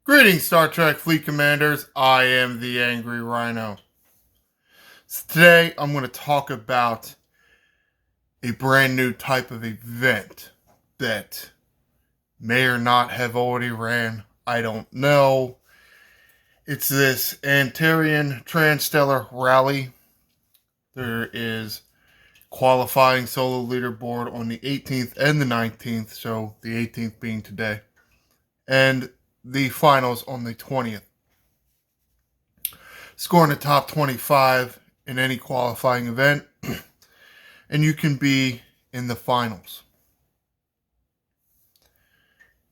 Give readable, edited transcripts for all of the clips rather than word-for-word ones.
Greetings, Star Trek Fleet Commanders. I am the Angry Rhino. So today, I'm going to talk about a brand new type of event that may or not have already ran. I don't know. It's this Antarian Transstellar Rally. There is qualifying solo leaderboard on the 18th and the 19th, so the 18th being today, and the finals on the 20th. Score in the top 25 in any qualifying event, and you can be in the finals.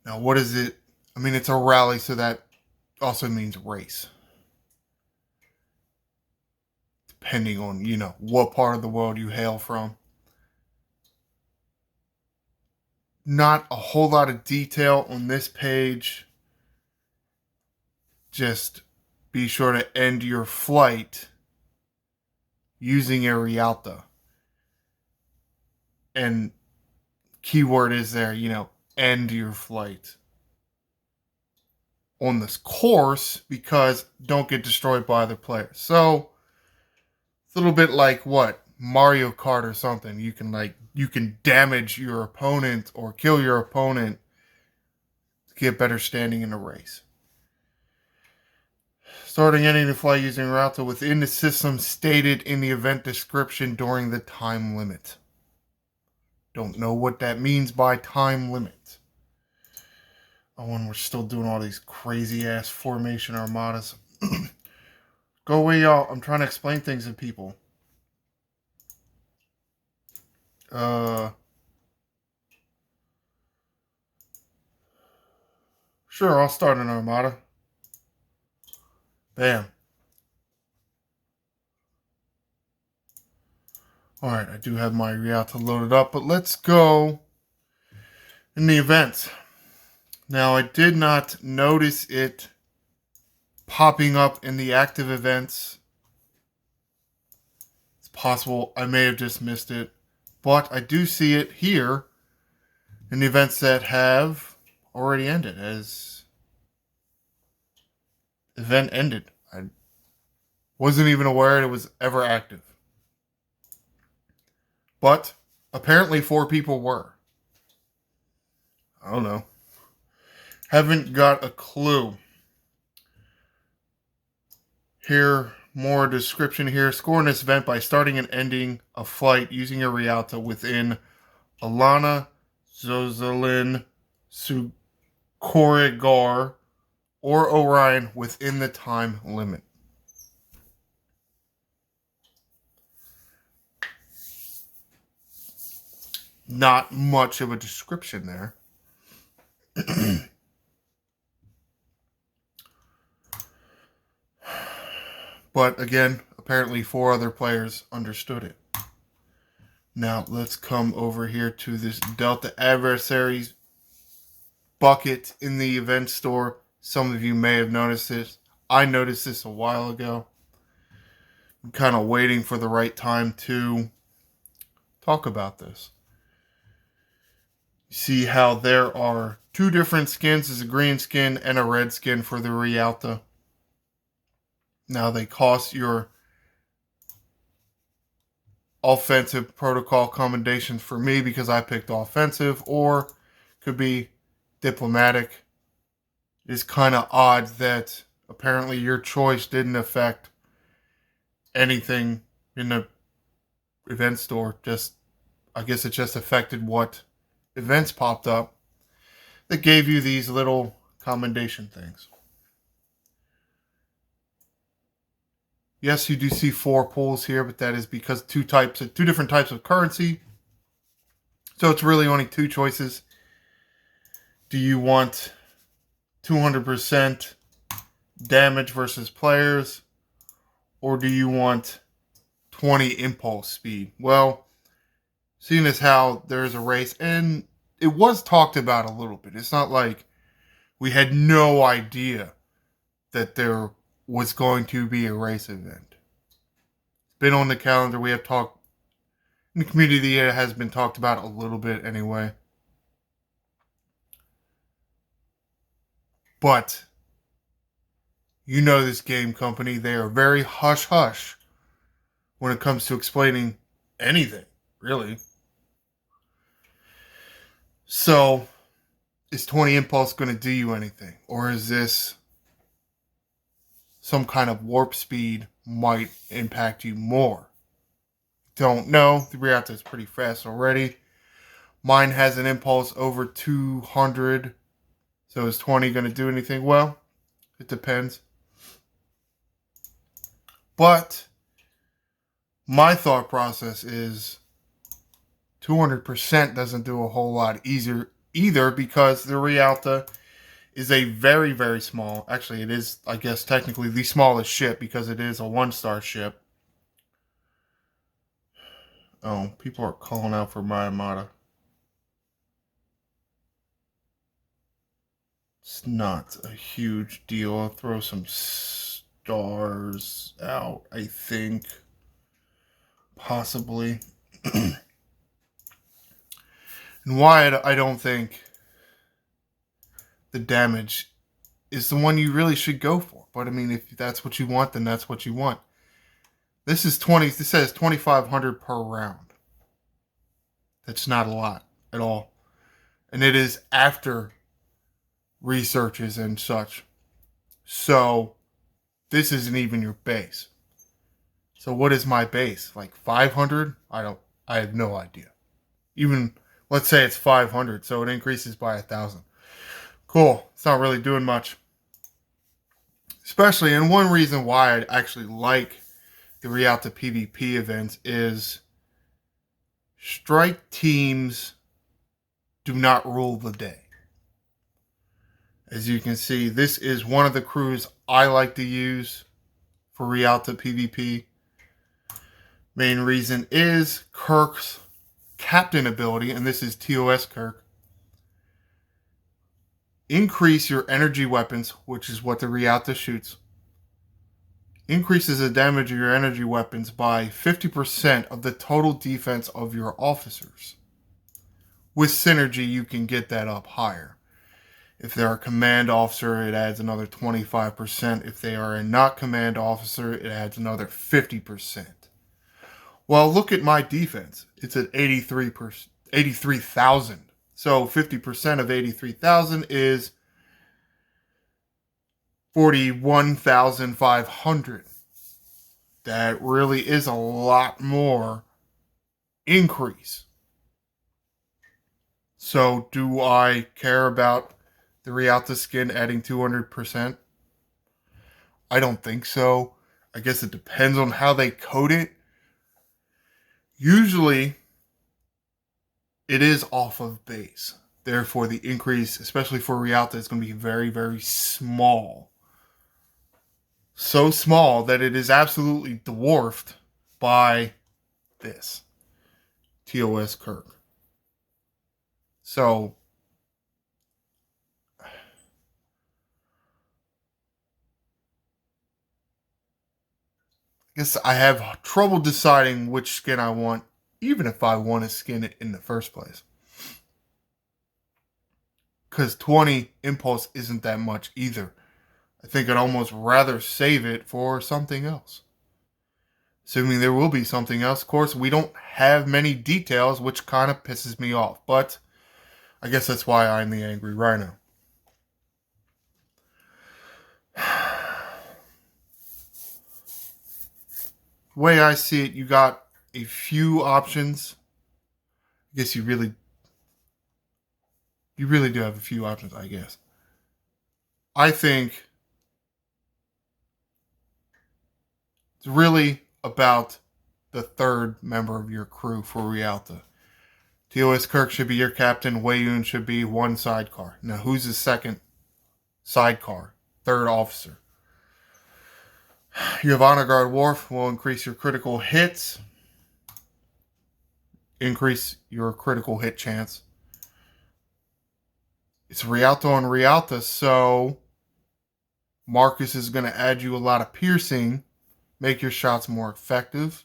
Now, what is it? I mean, it's a rally, so that also means race. Depending on, what part of the world you hail from. Not a whole lot of detail on this page. Just be sure to end your flight using a Realta. And keyword is there, end your flight on this course, because don't get destroyed by other players. So it's a little bit like Mario Kart or something. You can damage your opponent or kill your opponent to get better standing in the race. Starting ending the flight using Realta within the system stated in the event description during the time limit. Don't know what that means by time limit. Oh, and we're still doing all these crazy ass formation armadas. Go away, y'all. I'm trying to explain things to people. Sure, I'll start an armada. Bam. Alright, I do have my Realta loaded up, but let's go in the events. Now, I did not notice it popping up in the active events. It's possible I may have just missed it, but I do see it here in the events that have already ended, as event ended. I wasn't even aware it was ever active. But apparently 4 people were. I don't know. Haven't got a clue. Here, more description here. Score in this event by starting and ending a flight using a Realta within Alana, Zozalin, Sukorigar, or Orion within the time limit. Not much of a description there. But again, apparently 4 other players understood it. Now let's come over here to this Delta Adversaries bucket in the event store. Some of you may have noticed this. I noticed this a while ago. I'm kind of waiting for the right time to talk about this. You see how there are 2 different skins. There's a green skin and a red skin for the Realta. Now they cost your offensive protocol commendations for me because I picked offensive, or could be diplomatic. It's kind of odd that apparently your choice didn't affect anything in the event store. I guess it just affected what events popped up that gave you these little commendation things. Yes, you do see 4 pools here, but that is because 2 different types of currency. So it's really only 2 choices. Do you want 200% damage versus players, or do you want 20 impulse speed? Well, seeing as how there's a race, and it was talked about a little bit. It's not like we had no idea that there was going to be a race event. It's been on the calendar. We have talked in the community. It has been talked about a little bit anyway. But You know this game company, they are very hush-hush when it comes to explaining anything, really. So, is 20 Impulse going to do you anything? Or is this some kind of warp speed might impact you more? Don't know. The Realta is pretty fast already. Mine has an impulse over 200. So is 20 going to do anything? Well, it depends. But my thought process is 200% doesn't do a whole lot easier either, because the Realta is a very, very small, actually it is, I guess, technically the smallest ship because it is a 1-star ship. Oh, people are calling out for my Armada. It's not a huge deal. I'll throw some stars out, I think. Possibly. And why I don't think the damage is the one you really should go for. But I mean, if that's what you want, then that's what you want. This is 20. This says 2,500 per round. That's not a lot at all, and it is after researches and such. So this isn't even your base. So what is my base? Like 500? I have no idea. Even let's say it's 500, so it increases by 1,000. Cool. It's not really doing much. Especially, and one reason why I actually like the Realta PvP events is strike teams do not rule the day. As you can see, this is one of the crews I like to use for Realta PvP. Main reason is Kirk's captain ability, and this is TOS Kirk. Increase your energy weapons, which is what the Realta shoots. Increases the damage of your energy weapons by 50% of the total defense of your officers. With synergy, you can get that up higher. If they're a command officer, it adds another 25%. If they are a not command officer, it adds another 50%. Well, look at my defense. It's at 83,000. So 50% of 83,000 is 41,500. That really is a lot more increase. So do I care about the Realta skin adding 200%? I don't think so. I guess it depends on how they code it. Usually, it is off of base. Therefore, the increase, especially for Realta, is going to be very, very small. So small that it is absolutely dwarfed by this TOS Kirk. So, I guess I have trouble deciding which skin I want, even if I want to skin it in the first place. Because 20 Impulse isn't that much either. I think I'd almost rather save it for something else. Assuming there will be something else. Of course, we don't have many details, which kind of pisses me off. But I guess that's why I'm the Angry Rhino. The way I see it, you got a few options. I guess you really do have a few options, I guess. I think it's really about the third member of your crew for Realta. TOS Kirk should be your captain. Wei Yun should be one sidecar. Now, who's the second sidecar? Third officer. You have Honor Guard Worf, will increase your critical hits. Increase your critical hit chance. It's Realta on Realta, so Marcus is going to add you a lot of piercing, make your shots more effective.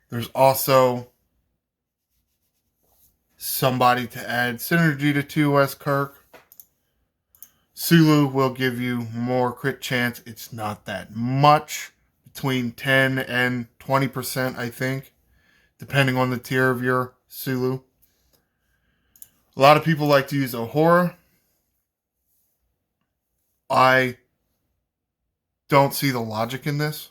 There's also somebody to add synergy to TOS Kirk. Sulu will give you more crit chance. It's not that much, between 10 and 20%, I think, depending on the tier of your Sulu. A lot of people like to use Ahura. I don't see the logic in this.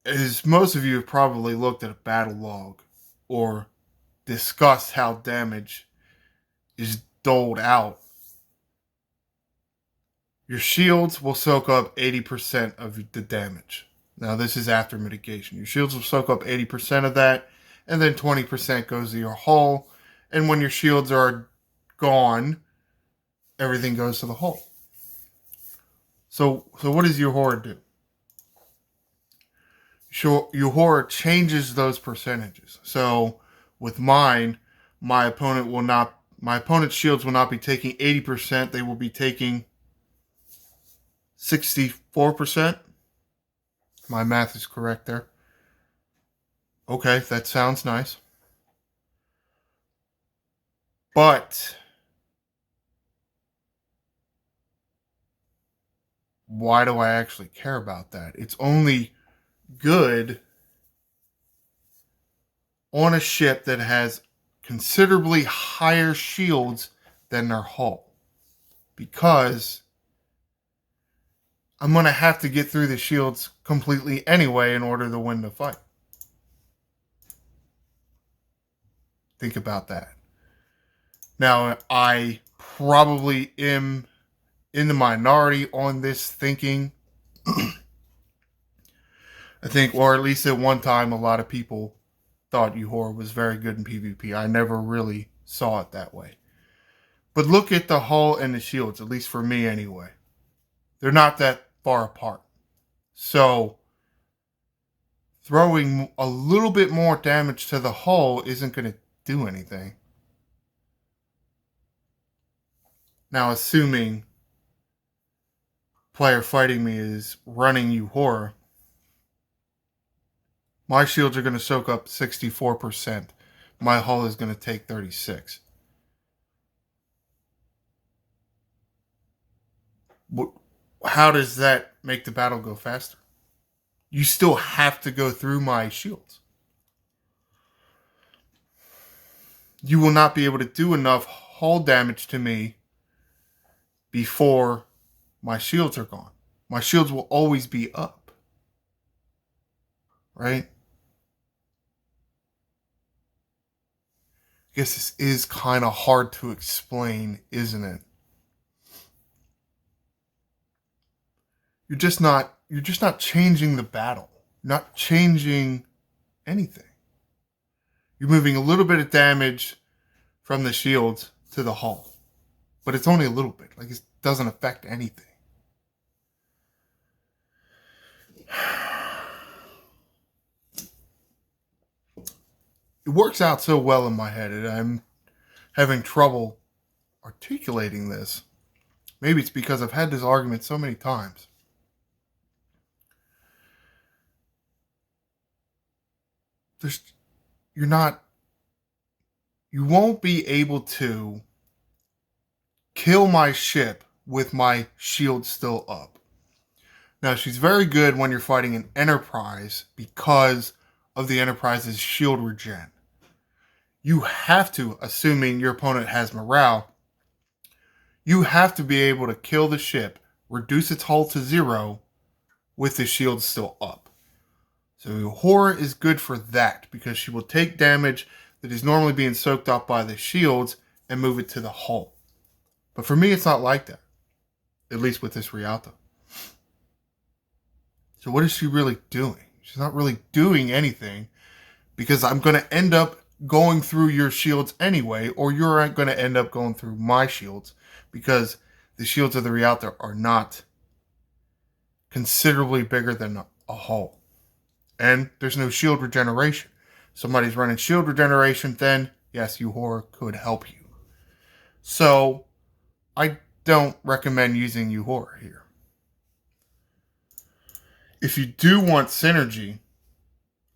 As most of you have probably looked at a battle log or discussed how damage is doled out, your shields will soak up 80% of the damage. Now, this is after mitigation. Your shields will soak up 80% of that, and then 20% goes to your hull. And when your shields are gone, everything goes to the hull. So what does your Uhura do? Your Uhura changes those percentages. So with mine, my opponent's shields will not be taking 80%. They will be taking 64%. My math is correct there. Okay, that sounds nice. But why do I actually care about that? It's only good on a ship that has considerably higher shields than their hull. Because I'm going to have to get through the shields completely anyway in order to win the fight. Think about that. Now, I probably am in the minority on this thinking. I think, or at least at one time, a lot of people thought Uhura was very good in PvP. I never really saw it that way. But look at the hull and the shields, at least for me anyway. They're not that far apart. So throwing a little bit more damage to the hull isn't going to do anything. Now, assuming player fighting me is running Uhura, my shields are going to soak up 64%. My hull is going to take 36. How does that make the battle go faster? You still have to go through my shields. You will not be able to do enough hull damage to me before my shields are gone. My shields will always be up. Right? I guess this is kind of hard to explain, isn't it? You're just not changing the battle. You're not changing anything. You're moving a little bit of damage from the shields to the hull. But it's only a little bit. Like, it doesn't affect anything. It works out so well in my head, and I'm having trouble articulating this. Maybe it's because I've had this argument so many times. You won't be able to kill my ship with my shield still up. Now, she's very good when you're fighting an Enterprise because of the Enterprise's shield regen. You have to, assuming your opponent has morale, you have to be able to kill the ship, reduce its hull to 0 with the shield still up. So Uhura is good for that because she will take damage that is normally being soaked up by the shields and move it to the hull. But for me, it's not like that, at least with this Realta. So what is she really doing? She's not really doing anything because I'm going to end up going through your shields anyway, or you're going to end up going through my shields because the shields of the Realta are not considerably bigger than a hull. And there's no shield regeneration. Somebody's running shield regeneration, then yes, Uhura could help you. So I don't recommend using Uhura here. If you do want synergy,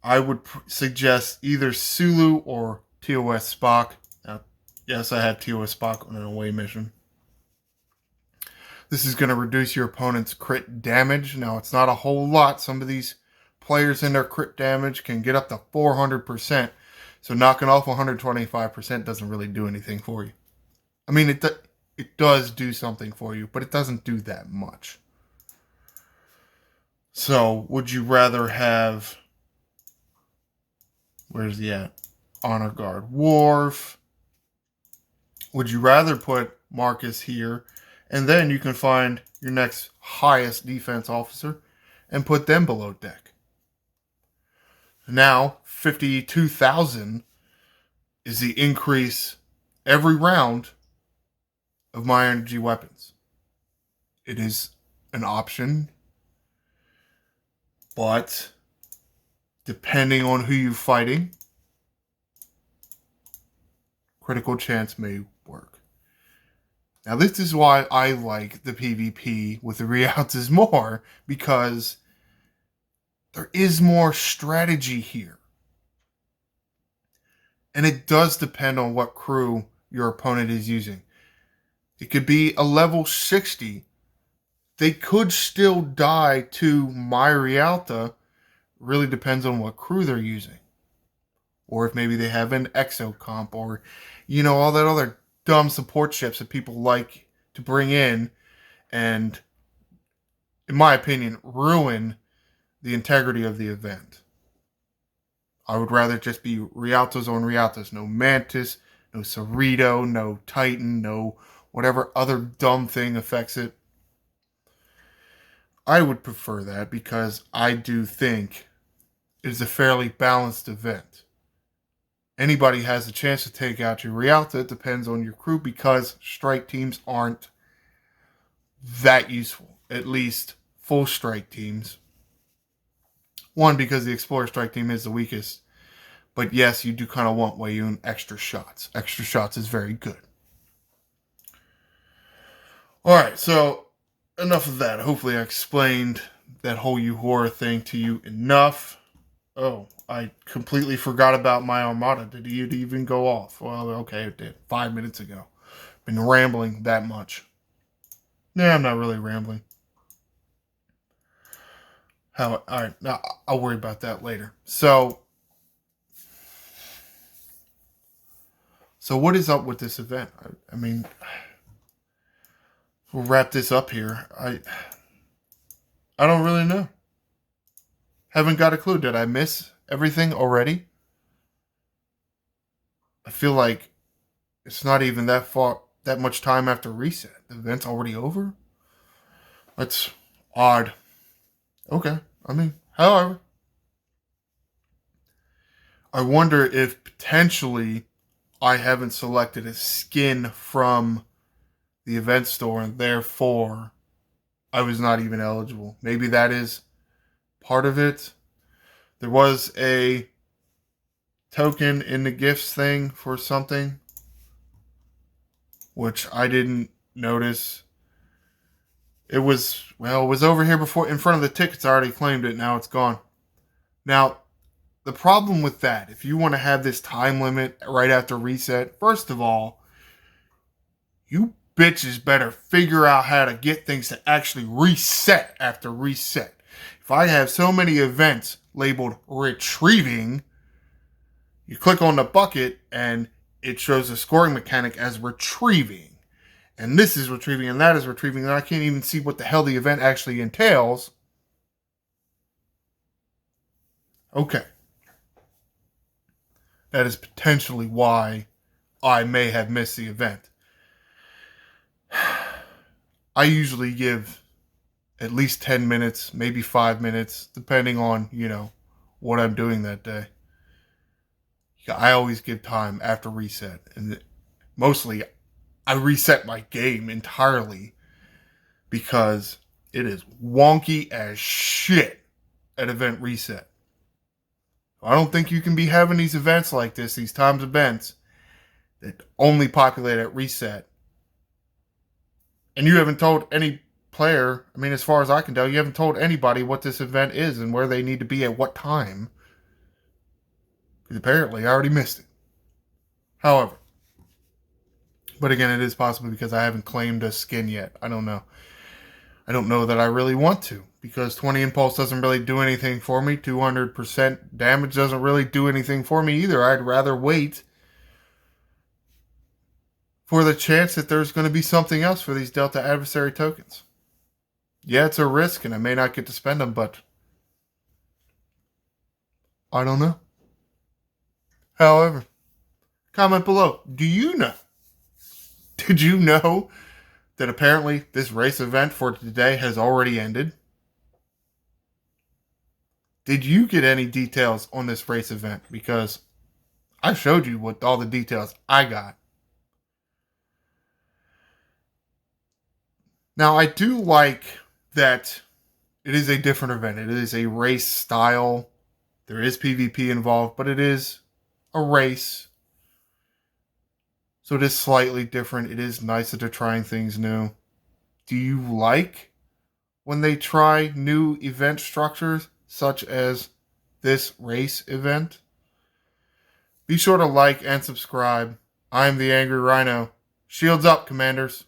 I would suggest either Sulu or TOS Spock. Now, yes, I have TOS Spock on an away mission. This is going to reduce your opponent's crit damage. Now, it's not a whole lot. Some of these players in their crit damage can get up to 400%. So knocking off 125% doesn't really do anything for you. I mean, it does do something for you, but it doesn't do that much. So, would you rather have... Where's he at? Honor Guard Worf. Would you rather put Marcus here, and then you can find your next highest defense officer and put them below deck? Now, 52,000 is the increase every round of my energy weapons. It is an option, but depending on who you're fighting, critical chance may work. Now, this is why I like the PvP with the Realtas more, because there is more strategy here. And it does depend on what crew your opponent is using. It could be a level 60. They could still die to my Realta. Really depends on what crew they're using. Or if maybe they have an exo comp, or, all that other dumb support ships that people like to bring in and, in my opinion, ruin the integrity of the event. I would rather just be Realtas on Realtas. No Mantis, no Cerrito, no Titan, no whatever other dumb thing affects it. I would prefer that because I do think it is a fairly balanced event. Anybody has a chance to take out your Realta. It depends on your crew because strike teams aren't that useful. At least full strike teams. One, because the Explorer strike team is the weakest. But yes, you do kind of want Wayun extra shots. Extra shots is very good. Alright, so enough of that. Hopefully I explained that whole Uhura thing to you enough. Oh, I completely forgot about my Armada. Did it even go off? Well, okay, it did. 5 minutes ago. Been rambling that much. Nah, I'm not really rambling. Alright, now I'll worry about that later. So what is up with this event? I mean, we'll wrap this up here. I don't really know. Haven't got a clue. Did I miss everything already? I feel like it's not even that much time after reset. The event's already over? That's odd. Okay. I mean, however, I wonder if potentially I haven't selected a skin from the event store and therefore I was not even eligible. Maybe that is part of it. There was a token in the gifts thing for something, which I didn't notice. It was over here before in front of the tickets. I already claimed it. Now it's gone. Now, the problem with that, if you want to have this time limit right after reset, first of all, you bitches better figure out how to get things to actually reset after reset. If I have so many events labeled retrieving, you click on the bucket and it shows the scoring mechanic as retrieving. And this is retrieving and that is retrieving, and I can't even see what the hell the event actually entails. Okay. That is potentially why I may have missed the event. I usually give at least 10 minutes, maybe 5 minutes, depending on, what I'm doing that day. I always give time after reset. And mostly, I reset my game entirely because it is wonky as shit at event reset. I don't think you can be having these events like this, these times events, that only populate at reset. And you haven't told any player, as far as I can tell, you haven't told anybody what this event is and where they need to be at what time. Because apparently I already missed it. However, but again, it is possible because I haven't claimed a skin yet. I don't know. I don't know that I really want to because 20 Impulse doesn't really do anything for me. 200% damage doesn't really do anything for me either. I'd rather wait for the chance that there's going to be something else for these Delta Adversary tokens. Yeah, it's a risk and I may not get to spend them, but I don't know. However, comment below. Do you know? Did you know that apparently this race event for today has already ended? Did you get any details on this race event? Because I showed you what all the details I got. Now, I do like that it is a different event. It is a race style. There is PvP involved, but it is a race. So it is slightly different. It is nice that they're trying things new. Do you like when they try new event structures, such as this race event? Be sure to like and subscribe. I'm the Angry Rhino. Shields up, Commanders.